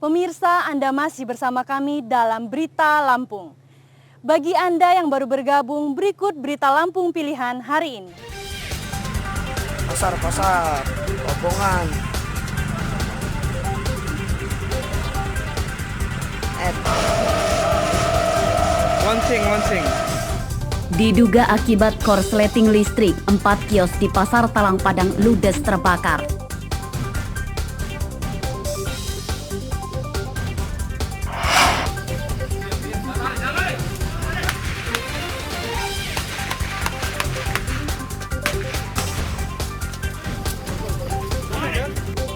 Pemirsa, Anda masih bersama kami dalam Berita Lampung. Bagi Anda yang baru bergabung, berikut Berita Lampung pilihan hari ini. Pasar-pasar, rombongan. One thing. Diduga akibat korsleting listrik, 4 kios di Pasar Talang Padang ludes terbakar.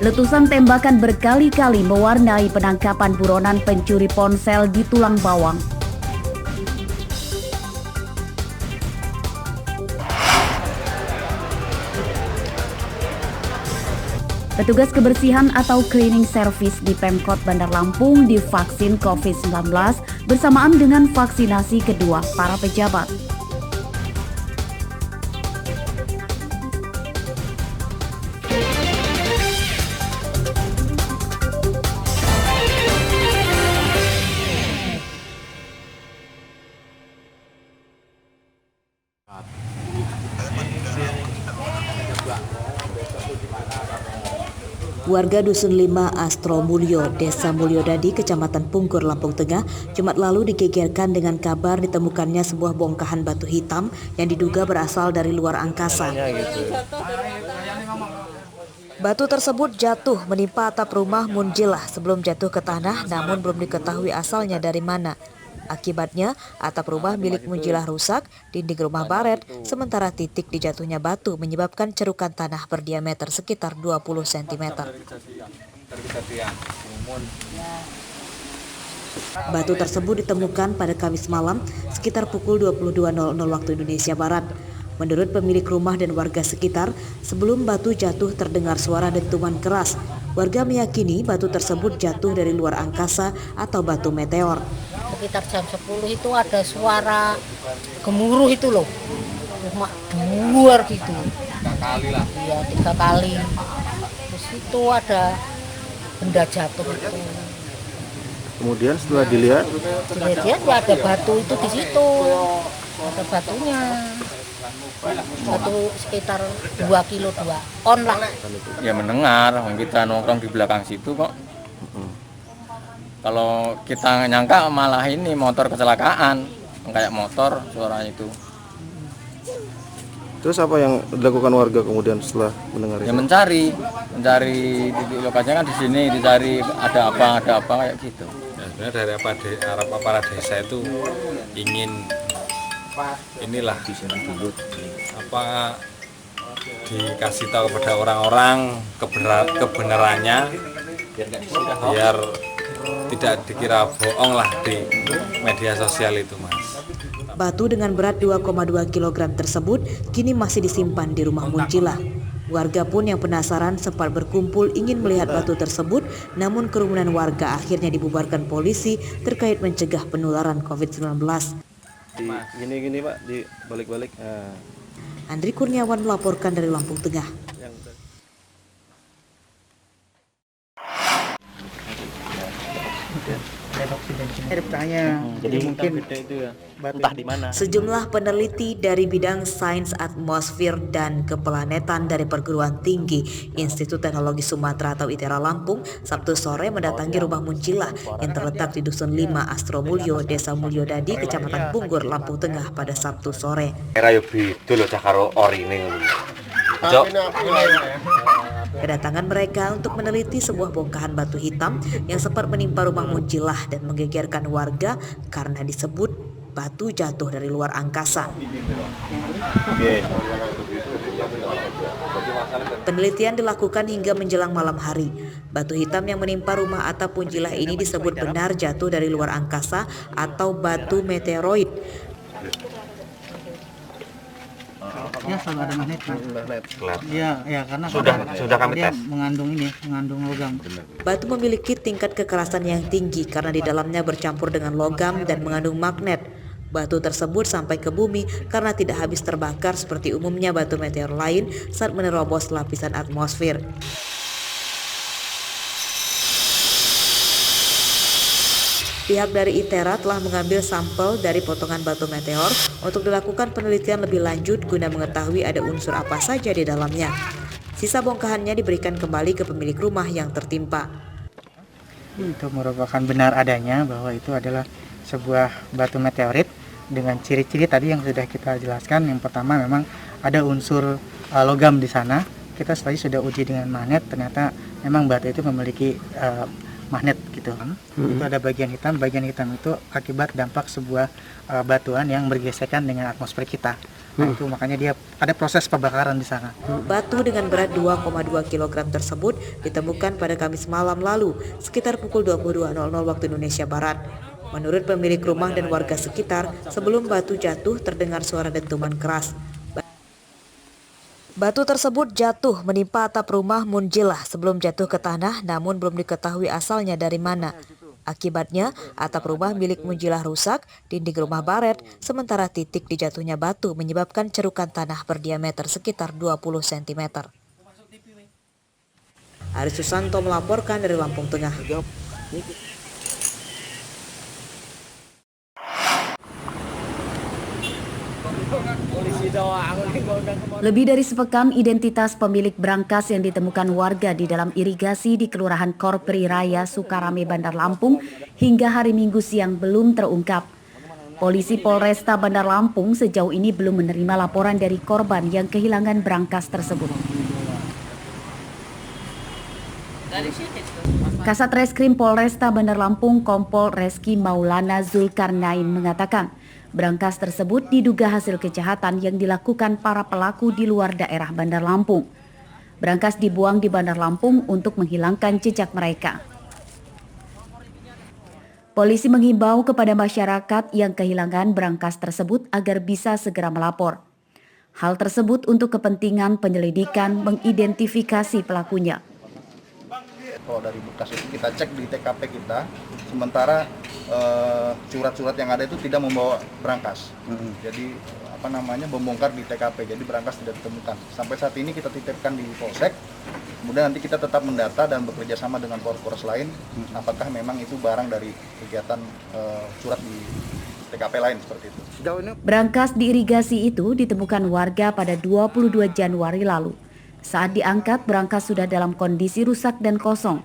Letusan tembakan berkali-kali mewarnai penangkapan buronan pencuri ponsel di Tulang Bawang. Petugas kebersihan atau cleaning service di Pemkot Bandar Lampung divaksin COVID-19 bersamaan dengan vaksinasi kedua para pejabat. Warga Dusun 5 Astro Mulyo, Desa Mulyodadi, Kecamatan Pungkur, Lampung Tengah, Jumat lalu digegerkan dengan kabar ditemukannya sebuah bongkahan batu hitam yang diduga berasal dari luar angkasa. Batu tersebut jatuh menimpa atap rumah Munjilah sebelum jatuh ke tanah, namun belum diketahui asalnya dari mana. Akibatnya, atap rumah milik Munjilah rusak, dinding rumah baret, sementara titik dijatuhnya batu menyebabkan cerukan tanah berdiameter sekitar 20 cm. Batu tersebut ditemukan pada Kamis malam sekitar pukul 22.00 waktu Indonesia Barat. Menurut pemilik rumah dan warga sekitar, sebelum batu jatuh terdengar suara dentuman keras. Warga meyakini batu tersebut jatuh dari luar angkasa atau batu meteor. Sekitar jam 10 itu ada suara gemuruh itu loh, rumah duar gitu. 3 kali lah. Iya, 3 kali. Terus itu ada benda jatuh itu. Kemudian setelah dilihat Ya ada batu itu di situ, ada batunya. Batu sekitar 2 kilo 2 on lah. Ya mendengar, kita nongkrong di belakang situ kok. Kalau kita nyangka malah ini motor kecelakaan, kayak motor suaranya itu. terus apa yang dilakukan warga kemudian setelah mendengar Ya itu? mencari titik lokasinya kan di sini, dicari ada apa kayak gitu. Ya, sebenarnya dari aparat desa itu ingin inilah dikasih tahu kepada orang-orang kebenarannya biar tidak dikira bohong lah di media sosial itu, Mas. Batu dengan berat 2,2 kg tersebut kini masih disimpan di rumah Munjilah. Warga pun yang penasaran sempat berkumpul ingin melihat batu tersebut, namun kerumunan warga akhirnya dibubarkan polisi terkait mencegah penularan COVID-19. Gini Pak, di balik-balik. Andri Kurniawan melaporkan dari Lampung Tengah. Jadi mungkin entah di mana. Sejumlah peneliti dari bidang sains atmosfer dan keplanetan dari Perguruan Tinggi Institut Teknologi Sumatera atau ITERA Lampung Sabtu sore mendatangi rumah Munjilah yang terletak di Dusun 5 Astro Mulyo, Desa Mulyodadi, Kecamatan Pungkur, Lampung Tengah pada Sabtu sore. Kedatangan mereka untuk meneliti sebuah bongkahan batu hitam yang sempat menimpa rumah Munjilah dan menggegerkan warga karena disebut batu jatuh dari luar angkasa. Penelitian dilakukan hingga menjelang malam hari. Batu hitam yang menimpa rumah atap Munjilah ini disebut benar jatuh dari luar angkasa atau batu meteoroid. Ya selalu ada magnet. Ya karena Sudah kami dia tes. mengandung logam. Batu memiliki tingkat kekerasan yang tinggi karena di dalamnya bercampur dengan logam dan mengandung magnet. Batu tersebut sampai ke bumi karena tidak habis terbakar seperti umumnya batu meteor lain saat menerobos lapisan atmosfer. Pihak dari ITERA telah mengambil sampel dari potongan batu meteor untuk dilakukan penelitian lebih lanjut guna mengetahui ada unsur apa saja di dalamnya. Sisa bongkahannya diberikan kembali ke pemilik rumah yang tertimpa. Itu merupakan benar adanya bahwa itu adalah sebuah batu meteorit dengan ciri-ciri tadi yang sudah kita jelaskan. Yang pertama memang ada unsur logam di sana. Kita tadi sudah uji dengan magnet, ternyata memang batu itu memiliki magnet gitu. Itu ada bagian hitam itu akibat dampak sebuah batuan yang bergesekan dengan atmosfer kita. Nah, itu makanya dia ada proses pembakaran di sana. Batu dengan berat 2,2 kg tersebut ditemukan pada Kamis malam lalu sekitar pukul 22.00 waktu Indonesia Barat. Menurut pemilik rumah dan warga sekitar, sebelum batu jatuh terdengar suara dentuman keras. Batu tersebut jatuh menimpa atap rumah Munjilah sebelum jatuh ke tanah, namun belum diketahui asalnya dari mana. Akibatnya, atap rumah milik Munjilah rusak, dinding rumah baret, sementara titik dijatuhnya batu menyebabkan cerukan tanah berdiameter sekitar 20 cm. Aris Susanto melaporkan dari Lampung Tengah. Lebih dari sepekan, identitas pemilik brankas yang ditemukan warga di dalam irigasi di Kelurahan Korpri Raya, Sukarame, Bandar Lampung hingga hari Minggu siang belum terungkap. Polisi Polresta Bandar Lampung sejauh ini belum menerima laporan dari korban yang kehilangan brankas tersebut. Kasat Reskrim Polresta Bandar Lampung Kompol Reski Maulana Zulkarnain mengatakan, brankas tersebut diduga hasil kejahatan yang dilakukan para pelaku di luar daerah Bandar Lampung. Brankas dibuang di Bandar Lampung untuk menghilangkan jejak mereka. Polisi menghimbau kepada masyarakat yang kehilangan brankas tersebut agar bisa segera melapor. Hal tersebut untuk kepentingan penyelidikan mengidentifikasi pelakunya. Kalau dari bekas itu kita cek di TKP kita, sementara surat-surat yang ada itu tidak membawa brankas. Jadi membongkar di TKP, jadi brankas tidak ditemukan. Sampai saat ini kita titipkan di Polsek, kemudian nanti kita tetap mendata dan bekerja sama dengan Polres lain, apakah memang itu barang dari kegiatan surat di TKP lain seperti itu. Brankas diirigasi itu ditemukan warga pada 22 Januari lalu. Saat diangkat, brankas sudah dalam kondisi rusak dan kosong.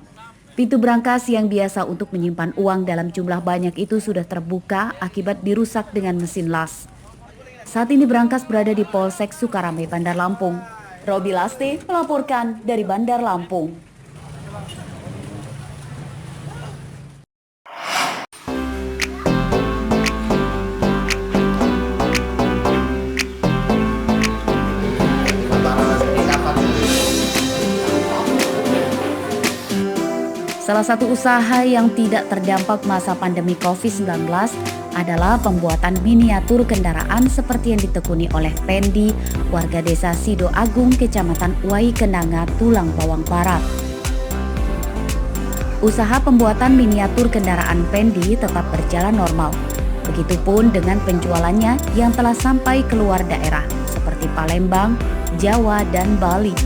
Pintu brankas yang biasa untuk menyimpan uang dalam jumlah banyak itu sudah terbuka akibat dirusak dengan mesin las. Saat ini brankas berada di Polsek Sukarame, Bandar Lampung. Robi Lasti melaporkan dari Bandar Lampung. Salah satu usaha yang tidak terdampak masa pandemi COVID-19 adalah pembuatan miniatur kendaraan seperti yang ditekuni oleh Pendi, warga desa Sido Agung, Kecamatan Uwai Kenanga, Tulang Bawang Barat. Usaha pembuatan miniatur kendaraan Pendi tetap berjalan normal. Begitupun dengan penjualannya yang telah sampai keluar daerah seperti Palembang, Jawa, dan Bali.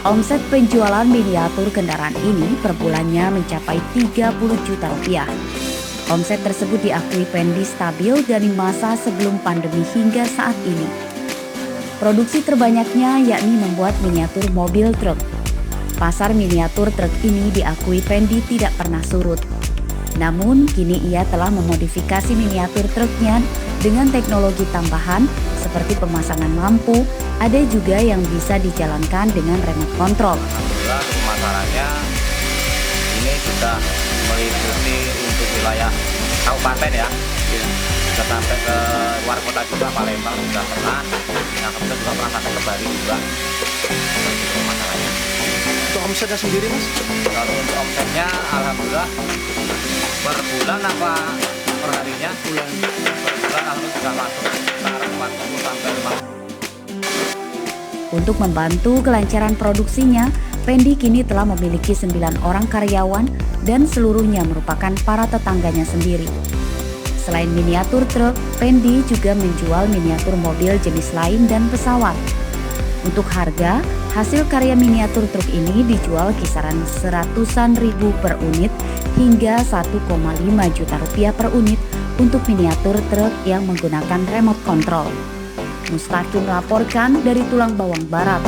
Omset penjualan miniatur kendaraan ini per bulannya mencapai 30 juta rupiah. Omset tersebut diakui Pendi stabil dari masa sebelum pandemi hingga saat ini. Produksi terbanyaknya yakni membuat miniatur mobil truk. Pasar miniatur truk ini diakui Pendi tidak pernah surut. Namun kini ia telah memodifikasi miniatur truknya dengan teknologi tambahan seperti pemasangan lampu, ada juga yang bisa dijalankan dengan remote control. Alhamdulillah pemasarannya ini sudah meliputi untuk wilayah kabupaten ya. Sudah sampai ke luar kota juga, Palembang sudah pernah. Nah, kemudian juga pernah sampai ke Bali juga. Seperti pemasarannya. Untuk omsetnya sendiri Mas? Kalau untuk omsetnya alhamdulillah per bulan apa per harinya? Per bulan alhamdulillah sudah masuk sekitar 40 sampai 50. Untuk membantu kelancaran produksinya, Pendi kini telah memiliki 9 orang karyawan dan seluruhnya merupakan para tetangganya sendiri. Selain miniatur truk, Pendi juga menjual miniatur mobil jenis lain dan pesawat. Untuk harga, Hasil karya miniatur truk ini dijual kisaran seratusan ribu per unit hingga 1,5 juta rupiah per unit untuk miniatur truk yang menggunakan remote control. Mustaqim melaporkan dari Tulang Bawang Barat.